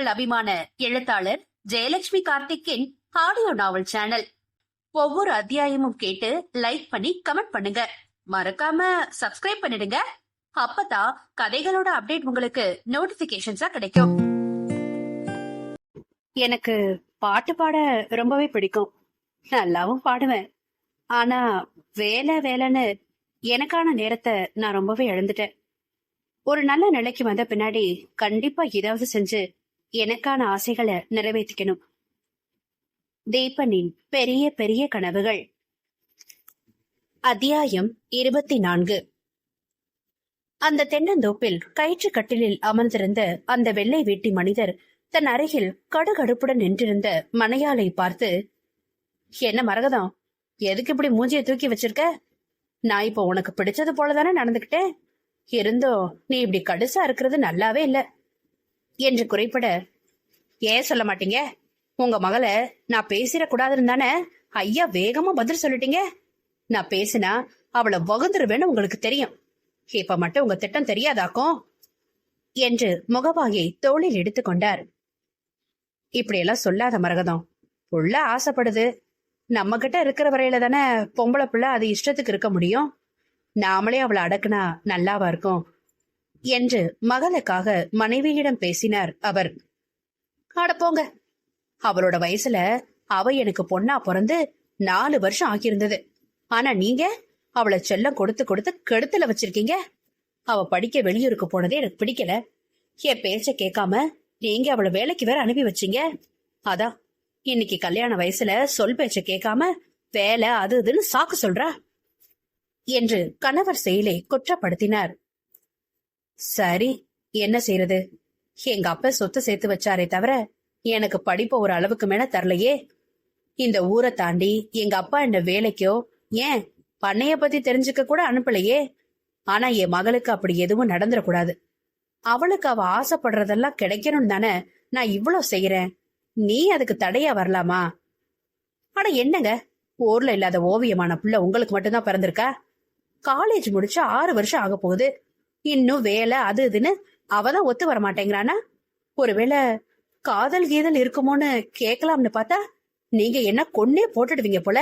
உங்கள் அபிமான எழுத்தாளர் ஜெயலட்சுமி கார்த்திக்கின் ஆடியோ நாவல் சேனல். ஒவ்வொரு அத்தியாயமும் கேட்டு லைக் பண்ணி கமெண்ட் பண்ணுங்க. மறக்காம சப்ஸ்கிரைப் பண்ணிடுங்க. அப்பதான் கதைகளோட அப்டேட் உங்களுக்கு நோட்டிபிகேஷன்ஸா கிடைக்கும். எனக்கு பாட்டு பாட ரொம்பவே பிடிக்கும். நல்லாவும் பாடுவேன். ஆனா வேலை வேலைன்னு எனக்கான நேரத்தை நான் ரொம்பவே இழந்துட்டேன். ஒரு நல்ல நிலைக்கு வந்த பின்னாடி கண்டிப்பா ஏதாவது செஞ்சு எனக்கான ஆசைகளை நிறைவேற்றிக்கணும். தீபனின் பெரிய பெரிய கனவுகள். அத்தியாயம் 24. அந்த தென்னந்தோப்பில் கயிற்று கட்டிலில் அமர்ந்திருந்த அந்த வெள்ளை வேட்டி மனிதர் தன் அருகில் கடுகடுப்புடன் நின்றிருந்த மனையாளை பார்த்து, என்ன மரகதம், எதுக்கு இப்படி மூஞ்சியை தூக்கி வச்சிருக்க? நான் இப்போ உனக்கு பிடிச்சது போலதானே நடந்துகிட்டேன். இருந்தோ நீ இப்படி கடுசா இருக்கிறது நல்லாவே இல்ல என்று குறைப்பட, ஏன் சொல்ல மாட்டீங்க? உங்க மகளை நான் பேசிடக்கூடாதுன்னு தானே ஐயா வேகமா பதில் சொல்லிட்டீங்க. நான் பேசினா அவளை வகுந்துருவேன்னு உங்களுக்கு தெரியும். இப்ப மட்டும் உங்க திட்டம் தெரியாதாக்கும் என்று முகவாயை தோளில் எடுத்துக்கொண்டார். இப்படியெல்லாம் சொல்லாத மரகதம். புள்ள ஆசைப்படுது. நம்ம கிட்ட இருக்கிற வரையில தானே பொம்பளை புள்ள அது இஷ்டத்துக்கு இருக்க முடியும். நாமளே அவளை அடக்குனா நல்லாவா இருக்கும் என்று மகளுக்காக மனைவியிடம் பேசினார் அவர். ஆட போங்க, அவளோட வயசுல அவ எனக்கு பொண்ணா பிறந்து 4 வருஷம் ஆகியிருந்தது. ஆனா நீங்க அவளை செல்லம் கொடுத்து கொடுத்து கெடுத்துல வச்சிருக்கீங்க. அவ படிக்க வெளியூருக்கு போனதே எனக்கு பிடிக்கல. என் பேச்ச கேட்காம நீங்க அவளை வேலைக்கு வேற அனுப்பி வச்சீங்க. அதான் இன்னைக்கு கல்யாண வயசுல சொல் பேச்ச கேட்காம வேலை அது இதுன்னு சாக்கு சொல்றா என்று கணவர் செயலை குற்றப்படுத்தினார். சரி, என்ன செய்யறது? எங்க அப்பா சொத்து சேர்த்து வச்சாரே தவிர எனக்கு படிப்பு ஒரு அளவுக்கு மேல தரலையே. இந்த ஊரை தாண்டி எங்க அப்பா என்ன வேலைக்கோ ஏன் பண்ணைய பத்தி தெரிஞ்சுக்க கூட அனுப்பலையே. ஆனா என் மகளுக்கு அப்படி எதுவும் நடந்துடக்கூடாது. அவளுக்கு அவ ஆசைப்படுறதெல்லாம் கிடைக்கணும் தானே நான் இவ்வளவு செய்யறேன். நீ அதுக்கு தடையா வரலாமா? ஆனா என்னங்க, ஊர்ல இல்லாத ஓவியமான புள்ள உங்களுக்கு மட்டும்தான் பிறந்திருக்கா? காலேஜ் முடிச்சு 6 வருஷம் ஆக போகுது. இன்னும் வேலை அது இதுன்னு அவதான் ஒத்து வர மாட்டேங்கிறானா? ஒருவேளை காதல் கீதல் இருக்குமோன்னு கேட்கலாம்னு பார்த்தா நீங்க என்ன கொன்னே போட்டுடுவீங்க போல.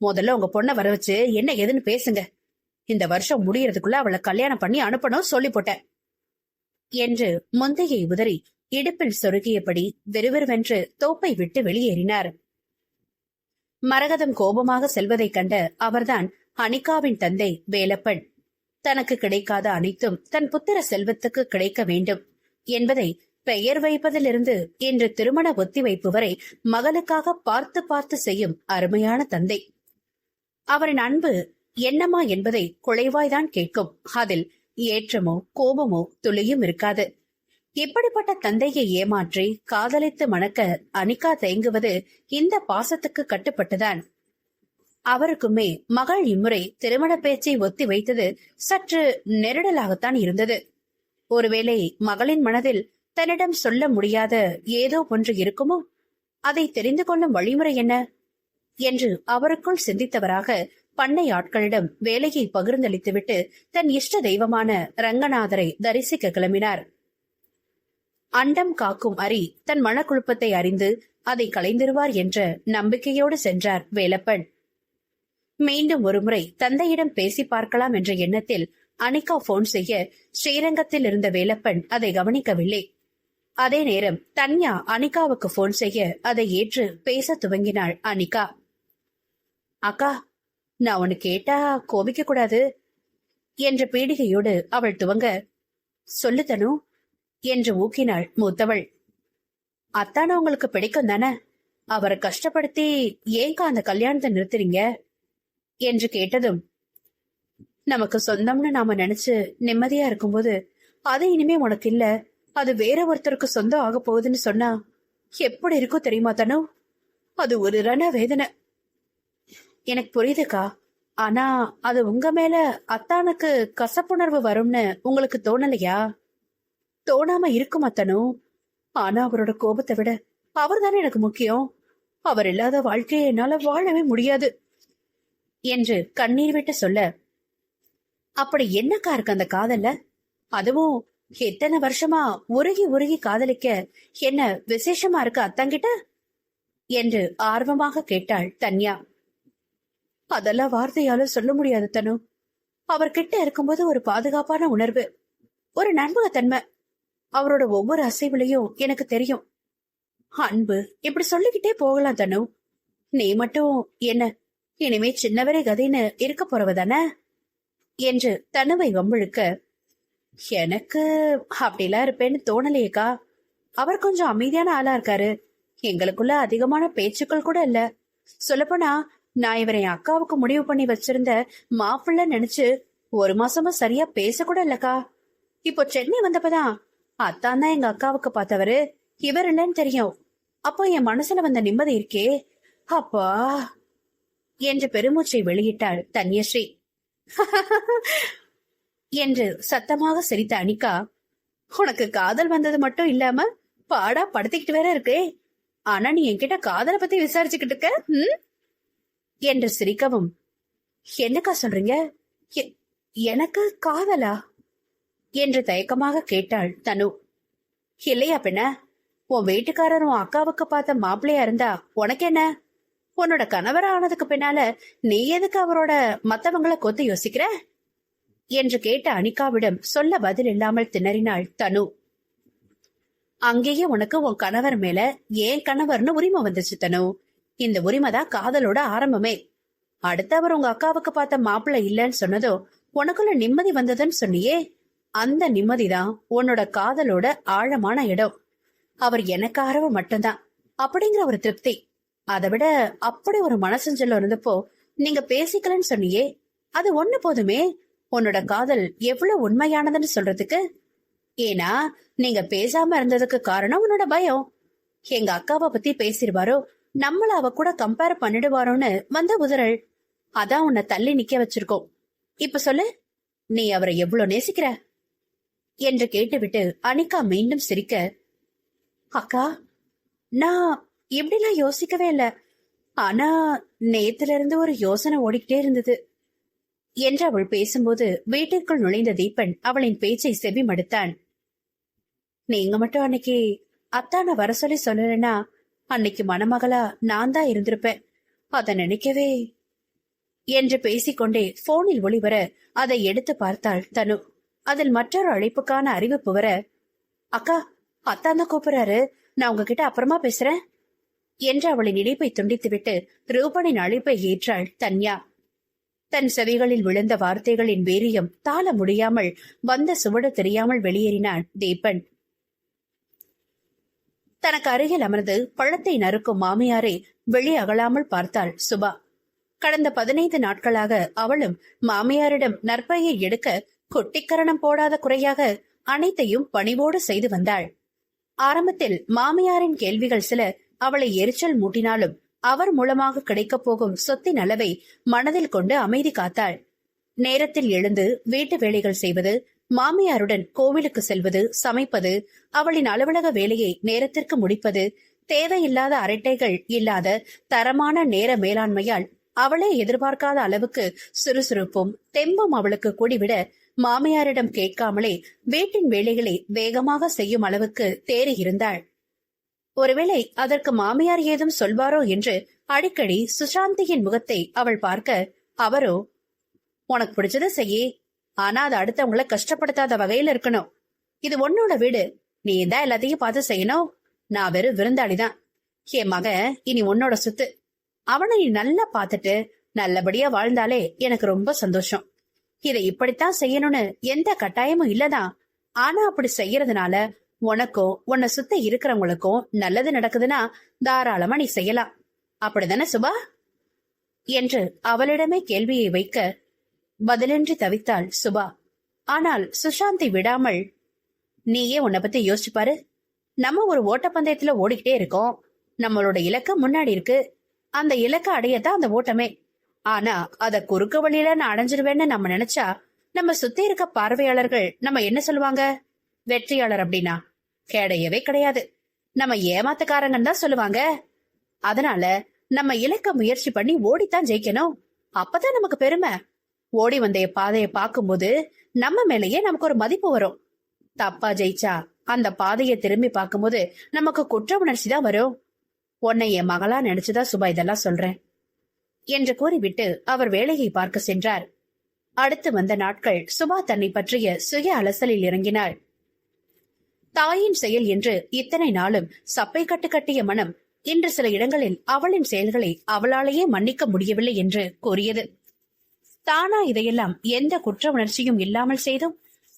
முதல்ல உங்க பொண்ணை வர வச்சு என்ன ஏதுன்னு பேசுங்க. இந்த வருஷம் முடியறதுக்குள்ள அவளை கல்யாணம் பண்ணி அனுப்பணும் சொல்லி போட்டேன் என்று முந்தையை உதறி இடுப்பில் சொருகியபடி வெறுவெறுவென்று தோப்பை விட்டு வெளியேறினார். மரகதம் கோபமாக செல்வதைக் கண்ட அவர்தான் அனிகாவின் தந்தை வேலப்பன். தனக்கு கிடைக்காத அனைத்தும் தன் புத்திர செல்வத்துக்கு கிடைக்க வேண்டும் என்பதை பெயர் வைப்பதிலிருந்து இன்று திருமண ஒத்திவைப்பு வரை மகனுக்காக பார்த்து பார்த்து செய்யும் அருமையான தந்தை. அவரின் அன்பு என்னமா என்பதை குழைவாய்தான் கேட்கும். அதில் ஏற்றமோ கோபமோ துளியும் இருக்காது. இப்படிப்பட்ட தந்தையை ஏமாற்றி காதலித்து மணக்க அனிகா தயங்குவது இந்த பாசத்துக்கு கட்டுப்பட்டுதான். அவருக்குமே மகள் இம்முறை திருமண பேச்சை ஒத்தி வைத்தது சற்று நெருடலாகத்தான் இருந்தது. ஒருவேளை மகளின் மனதில் தன்னிடம் சொல்ல முடியாத ஏதோ ஒன்று இருக்குமோ? அதை தெரிந்து கொள்ளும் வழிமுறை என்ன என்று அவருக்குள் சிந்தித்தவராக பண்ணை ஆட்களிடம் வேலையை பகிர்ந்தளித்துவிட்டு தன் இஷ்ட தெய்வமான ரங்கநாதரை தரிசிக்க கிளம்பினார். அண்டம் காக்கும் அரி தன் மனக்குழப்பத்தை அறிந்து அதை களைந்திருவார் என்ற நம்பிக்கையோடு சென்றார் வேலப்பன். மீண்டும் ஒருமுறை தந்தையிடம் பேசி பார்க்கலாம் என்ற எண்ணத்தில் அனிகா போன் செய்ய ஸ்ரீரங்கத்தில் இருந்த வேலப்பன் அதை கவனிக்கவில்லை. அதே நேரம் தன்யா அனிகாவுக்கு போன் செய்ய அதை ஏற்று பேச துவங்கினாள் அனிகா. அக்கா, நான் உன்னை கேட்டா கோபிக்க கூடாது என்ற பீடிகையோடு அவள் துவங்க, சொல்லு தனு என்று ஊக்கினாள் மூத்தவள். அத்தான உங்களுக்கு பிடிக்கும் தானே? அவரை கஷ்டப்படுத்தி ஏங்கா அந்த கல்யாணத்தை நிறுத்துறீங்க என்று கேட்டதும், நமக்கு சொந்தம்னு நாம நினைச்சு நிம்மதியா இருக்கும்போது அது இனிமே உனக்கு இல்ல, அது வேற ஒருத்தருக்கு சொந்தம் ஆக போகுதுன்னு சொன்னா எப்படி இருக்கும் தெரியுமா தனு? அது ஒரு ரண வேதனை. எனக்கு புரியுதுக்கா. ஆனா அது உங்க மேல அத்தானுக்கு கசப்புணர்வு வரும்னு உங்களுக்கு தோணலையா? தோணாம இருக்குமா தனு? ஆனா அவரோட கோபத்தை விட அவர் தானே எனக்கு முக்கியம். அவர் இல்லாத வாழ்க்கையை என்னால வாழவே முடியாது என்று கண்ணீர் விட்டு சொல்ல, அப்படி என்னக்கா இருக்கு அந்த காதல்ல? அதுவும் எத்தனை வருஷமா உருகி உருகி காதலிக்க என்ன விசேஷமா இருக்கு அத்தங்கிட்ட என்று ஆர்வமாக கேட்டாள் தன்யா. அதெல்லாம் வார்த்தையால சொல்ல முடியாது தனு. அவர்கிட்ட இருக்கும்போது ஒரு பாதுகாப்பான உணர்வு, ஒரு நண்பகத்தன்மை. அவரோட ஒவ்வொரு அசைவுலையும் எனக்கு தெரியும். அன்பு, இப்படி சொல்லிக்கிட்டே போகலாம் தனு. நீ மட்டும் என்ன இனிமே சின்னவரே கதைன்னு இருக்க போறவதானே என்று தனுவை வம்பிழுக்க, எனக்கு அப்படிலாம் இருப்பேன்னு தோணலையேக்கா. அவர் கொஞ்சம் அமைதியான ஆளா இருக்காரு. எங்களுக்குள்ள அதிகமான பேச்சுக்கள் கூட இல்ல. சொல்லப்போனா நான் இவரை என் அக்காவுக்கு முடிவு பண்ணி வச்சிருந்த மாப்பிள்ள நினைச்சு ஒரு மாசமா சரியா பேச கூட இல்லக்கா. இப்போ சென்னை வந்தப்பதான் அத்தான் தான் எங்க அக்காவுக்கு பார்த்தவரு, இவர் இல்லைன்னு தெரியும். அப்போ என் மனசுல வந்த நிம்மதி இருக்கே அப்பா என்று பெருமூச்சை வெளியிட்டாள் தன்யஸ்ரீ. என்று சத்தமாக சிரித்த அனிகா, உனக்கு காதல் வந்தது மட்டும் இல்லாம பாடா படுத்திக்கிட்டு வேற இருக்கே. ஆனா நீ என்கிட்ட காதலை பத்தி விசாரிச்சுக்கிட்டு இருக்க என்று சிரிக்கவும், என்னக்கா சொல்றீங்க? எனக்கு காதலா என்று தயக்கமாக கேட்டாள் தனு. இல்லையா பின்ன, உன் வீட்டுக்காரர் உன் அக்காவுக்கு பார்த்த மாப்பிள்ளையா இருந்தா உனக்கு என்ன? உன்னோட கணவர் ஆனதுக்கு பின்னால நீ எதுக்கு அவரோட மத்தவங்களை கொத்து யோசிக்கிற என்று கேட்ட அனிகாவிடம் சொல்ல பதில் இல்லாமல் திணறினாள் தனு. அங்கேயே உனக்கு உன் கணவர் மேல ஏன் கணவர்னு உரிமை வந்துச்சு தனு. இந்த உரிமைதான் காதலோட ஆரம்பமே. அடுத்தவர் உங்க அக்காவுக்கு பார்த்த மாப்பிள்ளை இல்லன்னு சொன்னதோ உனக்குள்ள நிம்மதி வந்ததுன்னு சொன்னியே, அந்த நிம்மதிதான் உன்னோட காதலோட ஆழமான இடம். அவர் எனக்காரவ மட்டும்தான் அப்படிங்கிற ஒரு திருப்தி. அதை விட அப்படி ஒரு மனசஞ்சலம் இருந்தப்போ நீங்க பேசிக்கலன்னு சொன்னியே, அது ஒண்ணு போதுமே உன்னோட காதல் எவ்வளவு உண்மையானதுன்னு சொல்றதுக்கு. ஏன்னா நீங்க பேசாம இருந்ததுக்கு காரணம் உன்னோட பயம். எங்க அக்காவை பத்தி பேசிடுவாரோ, நம்மள அவ கூட கம்பேர் பண்ணிடுவாரோன்னு வந்த உதறல். அதான் உன்னை தள்ளி நிக்க வச்சிருக்கோம். இப்ப சொல்லு, நீ அவரை எவ்வளவு நேசிக்கிற என்று கேட்டுவிட்டு அனிகா மீண்டும் சிரிக்க, அக்கா நான் இப்படிலாம் யோசிக்கவே இல்ல. ஆனா நேத்துல இருந்து ஒரு யோசனை ஓடிக்கிட்டே இருந்தது என்று அவள் பேசும்போது வீட்டிற்குள் நுழைந்த தீபன் அவளின் பேச்சை செவி மடுத்தான். நீங்க மட்டும் அன்னைக்கு அத்தான வர சொல்லி சொல்லலன்னா அன்னைக்கு மணமகளா நான் தான் இருந்திருப்பேன். அத நினைக்கவே என்று பேசிக்கொண்டே போனில் ஒளிவர அதை எடுத்து பார்த்தாள் தனு. அதில் மற்றொரு அழைப்புக்கான அறிவிப்பு வர, அக்கா அத்தான் தான் கூப்பிடுறாரு, நான் உங்ககிட்ட அப்புறமா பேசுறேன் என்று அவளின் இணைப்பை துண்டித்துவிட்டு ரூபனின் அழைப்பை ஏற்றாள் தன்யா. தன் செவிகளில் விழுந்த வார்த்தைகளின் வீரியம் தாள முடியாமல் வந்த சுவடு தெரியாமல் வெளியேறினான் தீபன். தனக்கு அருகில் அமர்ந்து பழத்தை நறுக்கும் மாமியாரை வெளி அகலாமல் பார்த்தாள் சுபா. கடந்த 15 நாட்களாக அவளும் மாமியாரிடம் நற்பையை எடுக்க கொட்டிக்கரணம் போடாத குறையாக அனைத்தையும் பணிவோடு செய்து வந்தாள். ஆரம்பத்தில் மாமியாரின் கேள்விகள் சில அவளை எரிச்சல் மூட்டினாலும் அவர் மூலமாக கிடைக்கப் போகும் சொத்தின் அளவை மனதில் கொண்டு அமைதி காத்தாள். நேரத்தில் எழுந்து வீட்டு வேலைகள் செய்வது, மாமியாருடன் கோவிலுக்கு செல்வது, சமைப்பது, அவளின் அலுவலக வேலையை நேரத்திற்கு முடிப்பது, தேவையில்லாத அரட்டைகள் இல்லாத தரமான நேர மேலாண்மையால் அவளே எதிர்பார்க்காத அளவுக்கு சுறுசுறுப்பும் தெம்பும் அவளுக்கு கூடிவிட, மாமியாரிடம் கேட்காமலே வீட்டின் வேலைகளை வேகமாக செய்யும் அளவுக்கு தேறி இருந்தாள். ஒருவேளை அதற்கு மாமியார் ஏதும் சொல்வாரோ என்று அடிக்கடி சுசாந்தியின் முகத்தை அவள் பார்க்க, அவரோ, உனக்கு பிடிச்சத செய்யே, ஆனா அது அடுத்தவங்களை கஷ்டப்படுத்தாத வகையில இருக்கணும். இது உன்னோட வீடு, நீ தான் எல்லாத்தையும் பார்த்து செய்யணும். நான் வெறும் விருந்தாளிதான். என் மகன் இனி உன்னோட சொத்து. அவனை நீ நல்லா பாத்துட்டு நல்லபடியா வாழ்ந்தாலே எனக்கு ரொம்ப சந்தோஷம். இதை இப்படித்தான் செய்யணும்னு எந்த கட்டாயமும் இல்லதான். ஆனா அப்படி செய்யறதுனால உனக்கும் உன்னை சுத்த இருக்கிறவங்களுக்கும் நல்லது நடக்குதுன்னா தாராளமா நீ செய்யலாம். அப்படிதானே சுபா என்று அவளிடமே கேள்வியை வைக்க பதிலின்றி தவித்தாள் சுபா. ஆனால் சுசாந்தி விடாமல், நீயே உன்னை பத்தி யோசிச்சு பாரு. நம்ம ஒரு ஓட்டப்பந்தயத்துல ஓடிக்கிட்டே இருக்கோம். நம்மளோட இலக்கு முன்னாடி இருக்கு. அந்த இலக்க அடையத்தான் அந்த ஓட்டமே. ஆனா அத குறுக்கு வழியில நான் அடைஞ்சிருவேன்னு நம்ம நினைச்சா நம்ம சுத்தி இருக்க பார்வையாளர்கள் நம்ம என்ன சொல்லுவாங்க? வெற்றியாளர் அப்படின்னா கிடையவே கிடையாது, நம்ம ஏமாத்துக்காரங்கன்னு தான் சொல்லுவாங்க. அதனால நம்ம இலக்க முயற்சி பண்ணி ஓடித்தான் ஜெயிக்கணும். அப்பதான் நமக்கு பெருமை. ஓடி வந்த பாதையை பார்க்கும்போது நம்ம மேலேயே நமக்கு ஒரு மதிப்பு வரும். தப்பா ஜெயிச்சா அந்த பாதையை திரும்பி பார்க்கும்போது நமக்கு குற்ற உணர்ச்சி தான் வரும். உன்னை என் மகளா நினைச்சுதான் சுபா இதெல்லாம் சொல்றேன் என்று கூறிவிட்டு அவர் வேலையை பார்க்க சென்றார். அடுத்து வந்த நாட்கள் சுபா தன்னை பற்றிய சுய அலசலில் இறங்கினாள். தாயின் செயல் என்று இத்தனை நாளும் சப்பை கட்டு கட்டிய மனம் இன்று சில இடங்களில் அவளின் செயல்களை அவளாலேயே மன்னிக்க முடியவில்லை என்று கூறியது. தானா இதையெல்லாம் எந்த குற்ற உணர்ச்சியும் இல்லாமல் செய்தோம்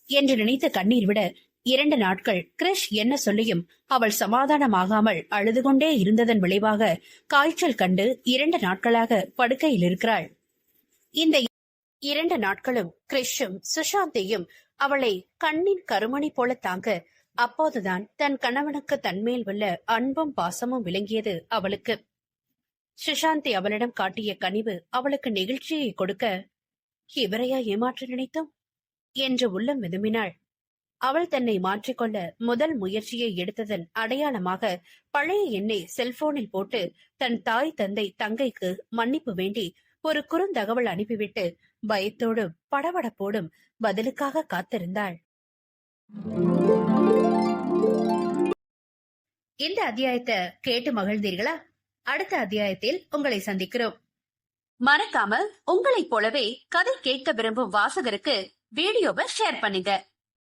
என்று நினைத்து கண்ணீர் விட 2 நாட்கள் கிரிஷ் என்ன சொல்லியும் அவள் சமாதானமாகாமல் அழுது கொண்டே இருந்ததன் விளைவாக காய்ச்சல் கண்டு 2 நாட்களாக படுக்கையில் இருக்கிறாள். இந்த 2 நாட்களும் கிரிஷும் சுஷாந்தையும் அவளை கண்ணின் கருமணி போல தாங்க, அப்போதுதான் தன் கணவனுக்கு தன்மேல் உள்ள அன்பும் பாசமும் விளங்கியது அவளுக்கு. சுஷாந்தி அவளிடம் காட்டிய கனிவு அவளுக்கு நெகிழ்ச்சியை கொடுக்க, இவரையா ஏமாற்ற நினைத்தோம் என்று உள்ளம் விதும்பினாள். அவள் தன்னை மாற்றிக்கொள்ள முதல் முயற்சியை எடுத்ததன் அடையாளமாக பழைய எண்ணை செல்போனில் போட்டு தன் தாய் தந்தை தங்கைக்கு மன்னிப்பு வேண்டி ஒரு குறுந்தகவல் அனுப்பிவிட்டு பயத்தோடும் படபடப்போடும் பதிலுக்காக காத்திருந்தாள். இந்த அத்தியாயத்தை கேட்டு மகிழ்ந்தீர்களா? அடுத்த அத்தியாயத்தில் உங்களை சந்திக்கிறோம். மறக்காம உங்களைப் போலவே கதை கேட்க விரும்பும் வாசகருக்கு வீடியோவை ஷேர் பண்ணுங்க.